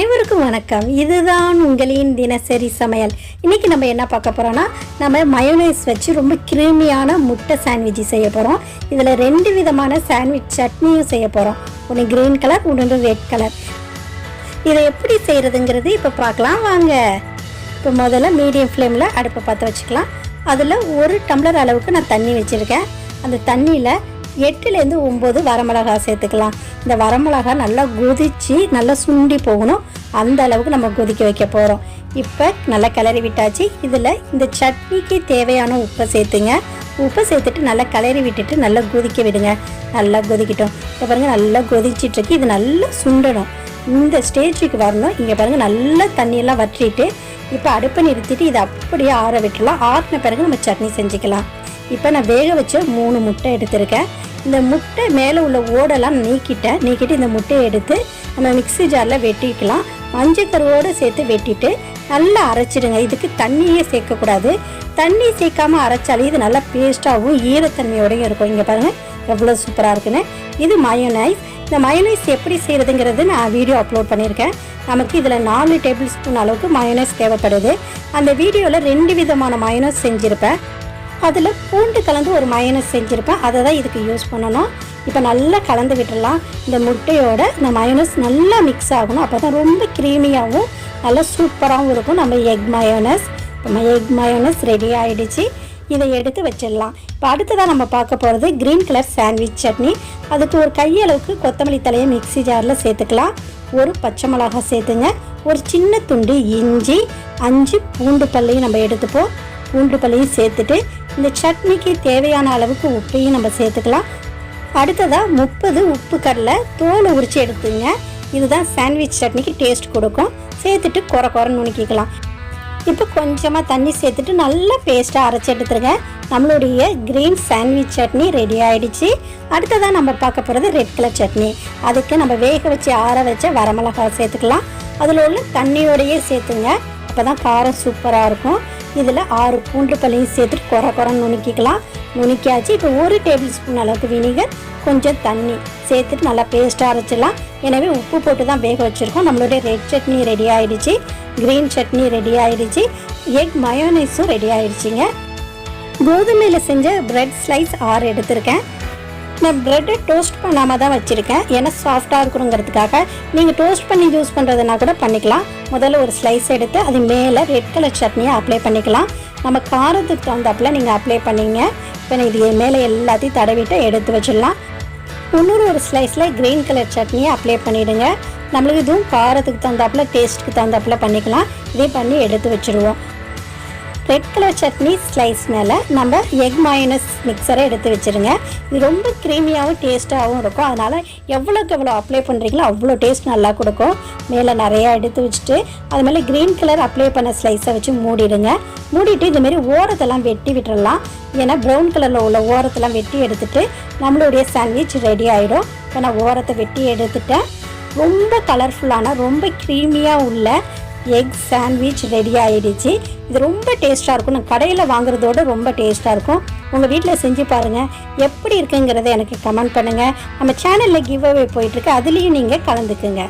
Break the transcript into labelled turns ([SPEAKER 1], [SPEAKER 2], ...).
[SPEAKER 1] அனைவருக்கும் வணக்கம். இதுதான் உங்களின் தினசரி சமையல். இன்றைக்கி நம்ம என்ன பார்க்க போகிறோன்னா, நம்ம மயோனைஸ் வச்சு ரொம்ப கிரீமியான முட்டை சாண்ட்விட்ச் செய்ய போகிறோம். இதில் 2 விதமான சாண்ட்விச் சட்னியும் செய்ய போகிறோம். ஒன்று க்ரீன் கலர், ஒன்று ரெட் கலர். இதை எப்படி செய்கிறதுங்கிறது இப்போ பார்க்கலாம் வாங்க. இப்போ முதல்ல மீடியம் ஃப்ளேமில் அடுப்பை பற்ற வச்சுக்கலாம். அதில் 1 டம்ளர் அளவுக்கு நான் தண்ணி வச்சுருக்கேன். அந்த தண்ணியில் 8லேருந்து 9 வரமிளகா சேர்த்துக்கலாம். இந்த வரமிளகா நல்லா கொதித்து நல்லா சுண்டி போகணும். அந்த அளவுக்கு நம்ம கொதிக்க வைக்க போகிறோம். இப்போ நல்லா கிளறி விட்டாச்சு. இதில் இந்த சட்னிக்கு தேவையான உப்பை சேர்த்துங்க. உப்பை சேர்த்துட்டு நல்லா கிளறி விட்டுட்டு நல்லா கொதிக்க விடுங்க. நல்லா கொதிக்கிட்டோம். இப்போ பாருங்கள் நல்லா கொதிச்சிட்ருக்கு. இது நல்லா சுண்டணும். இந்த ஸ்டேஜுக்கு வரணும். இங்கே பாருங்கள் நல்லா தண்ணியெல்லாம் வற்றிட்டு இப்போ அடுப்பை நிறுத்திட்டு இதை அப்படியே ஆற விட்டுலாம். ஆறின பிறகு நம்ம சட்னி செஞ்சுக்கலாம். இப்போ நான் வேக வச்ச 3 முட்டை எடுத்திருக்கேன். இந்த முட்டை மேலே உள்ள ஓடெல்லாம் நீக்கிட்டு இந்த முட்டையை எடுத்து நம்ம மிக்ஸி ஜாரில் வெட்டிக்கலாம். மஞ்சள் கருவோடு சேர்த்து வெட்டிட்டு நல்லா அரைச்சிடுங்க. இதுக்கு தண்ணியே சேர்க்கக்கூடாது. தண்ணி சேர்க்காமல் அரைச்சாலே இது நல்லா பேஸ்ட்டாகவும் ஈரத்தன்மையோடையும் இருக்கும். இங்கே பாருங்கள் எவ்வளோ சூப்பராக இருக்குன்னு. இது மயோனைஸ். இந்த மயோனைஸ் எப்படி செய்கிறதுங்கிறது நான் வீடியோ அப்லோட் பண்ணியிருக்கேன். நமக்கு இதில் 4 டேபிள் ஸ்பூன் அளவுக்கு மயோனைஸ் தேவைப்படுது. அந்த வீடியோவில் 2 விதமான மயோனைஸ் செஞ்சுருப்பேன். அதில் பூண்டு கலந்து ஒரு மயோனைஸ் செஞ்சுருப்பேன். அதை தான் இதுக்கு யூஸ் பண்ணணும். இப்போ நல்லா கலந்து விட்டுடலாம். இந்த முட்டையோட இந்த மயோனைஸ் நல்லா மிக்ஸ் ஆகணும். அப்போ தான் ரொம்ப க்ரீமியாகவும் நல்லா சூப்பராகவும் இருக்கும். நம்ம எக் மயோனைஸ் ரெடி ஆகிடுச்சு. இதை எடுத்து வச்சிடலாம். இப்போ அடுத்ததாக நம்ம பார்க்க போகிறது க்ரீன் கலர் சாண்ட்விச் சட்னி. அதுக்கு ஒரு கையளவுக்கு கொத்தமல்லி தலையை மிக்ஸி ஜாரில் சேர்த்துக்கலாம். ஒரு பச்சை மிளகாய் சேர்த்துங்க. ஒரு சின்ன துண்டு இஞ்சி, 5 பூண்டு பல்லையும் நம்ம எடுத்துப்போம். பூண்டு பல்லையும் சேர்த்துட்டு இந்த சட்னிக்கு தேவையான அளவுக்கு உப்பையும் நம்ம சேர்த்துக்கலாம். அடுத்ததாக 30 உப்பு கடலை தோலை உரித்து எடுத்துங்க. இதுதான் சாண்ட்விச் சட்னிக்கு டேஸ்ட் கொடுக்கும். சேர்த்துட்டு குறைன்னு நுணுக்கிக்கலாம். இப்போ கொஞ்சமாக தண்ணி சேர்த்துட்டு நல்லா பேஸ்ட்டாக அரைச்சி எடுத்துருங்க. நம்மளுடைய க்ரீன் சாண்ட்விச் சட்னி ரெடி ஆகிடுச்சு. அடுத்ததாக நம்ம பார்க்க போகிறது ரெட் கலர் சட்னி. அதுக்கு நம்ம வேக வச்சு ஆற வச்ச வரமிளகாய் சேர்த்துக்கலாம். அதில் உள்ள தண்ணியோடையே சேர்த்துங்க. அப்போ தான் காரம் சூப்பராக இருக்கும். இதில் 6 பூண்டு பல்லையும் சேர்த்துட்டு குறைன்னு நுணுக்கிக்கலாம். நுணுக்கியாச்சு. இப்போ 1 டேபிள் ஸ்பூன் அளவுக்கு வினிகர், கொஞ்சம் தண்ணி சேர்த்துட்டு நல்லா பேஸ்ட்டாக அரைச்சிடலாம். எனவே உப்பு போட்டு தான் வேக வச்சுருக்கோம். நம்மளுடைய ரெட் சட்னி ரெடி ஆகிடுச்சு. க்ரீன் சட்னி ரெடி ஆகிடுச்சு. எக் மயோனைஸும் ரெடி ஆகிடுச்சிங்க. கோதுமையில் செஞ்ச ப்ரெட் ஸ்லைஸ் 6 எடுத்திருக்கேன். நான் ப்ரெட்டை டோஸ்ட் பண்ணாமல் தான் வச்சுருக்கேன். ஏன்னா சாஃப்டாக இருக்கணுங்கிறதுக்காக. நீங்கள் டோஸ்ட் பண்ணி யூஸ் பண்ணுறதுனா கூட பண்ணிக்கலாம். முதல்ல ஒரு ஸ்லைஸ் எடுத்து அது மேலே ரெட் கலர் சட்னியை அப்ளை பண்ணிக்கலாம். நம்ம காரத்துக்கு தகுந்தாப்பில் நீங்கள் அப்ளை பண்ணிங்க. இப்போ இது மேலே எல்லாத்தையும் தடவிட்டு எடுத்து வச்சிடலாம். இன்னொரு ஒரு ஸ்லைஸில் க்ரீன் கலர் சட்னியை அப்ளை பண்ணிவிடுங்க. நம்மளுக்கு இதுவும் காரத்துக்கு தகுந்தாப்பில் டேஸ்ட்டுக்கு தகுந்தாப்பில் பண்ணிக்கலாம். இதே பண்ணி எடுத்து வச்சுருவோம். ரெட் கலர் சட்னி ஸ்லைஸ் மேலே நம்ம எக் மயோனைஸ் மிக்சரை எடுத்து வச்சுருங்க. இது ரொம்ப க்ரீமியாகவும் டேஸ்ட்டாகவும் இருக்கும். அதனால் எவ்வளோக்கு எவ்வளோ அப்ளை பண்ணுறீங்களோ அவ்வளோ டேஸ்ட் நல்லா கொடுக்கும். மேலே நிறையா எடுத்து வச்சுட்டு அது மேலே க்ரீன் கலர் அப்ளை பண்ண ஸ்லைஸை வச்சு மூடிடுங்க. மூடிட்டு இதுமாரி ஓரத்தெல்லாம் வெட்டி விட்டுடலாம். ஏன்னா ப்ரௌன் கலரில் உள்ள ஓரத்தெல்லாம் வெட்டி எடுத்துகிட்டு நம்மளுடைய சாண்ட்விச் ரெடி ஆகிடும். இப்போ நான் ஓரத்தை வெட்டி எடுத்துட்டேன். ரொம்ப கலர்ஃபுல்லான ரொம்ப க்ரீமியாக உள்ள எக் சாண்ட்விச் ரெடி ஆகிடுச்சு. இது ரொம்ப டேஸ்ட்டாக இருக்கும். நான் கடையில் வாங்குறதோட ரொம்ப டேஸ்ட்டாக இருக்கும். உங்கள் வீட்டில் செஞ்சு பாருங்கள். எப்படி இருக்குங்கிறத எனக்கு கமெண்ட் பண்ணுங்கள். நம்ம சேனலில் கிவ் அவே போயிட்டுருக்கு. அதுலேயும் நீங்கள் கலந்துக்குங்க.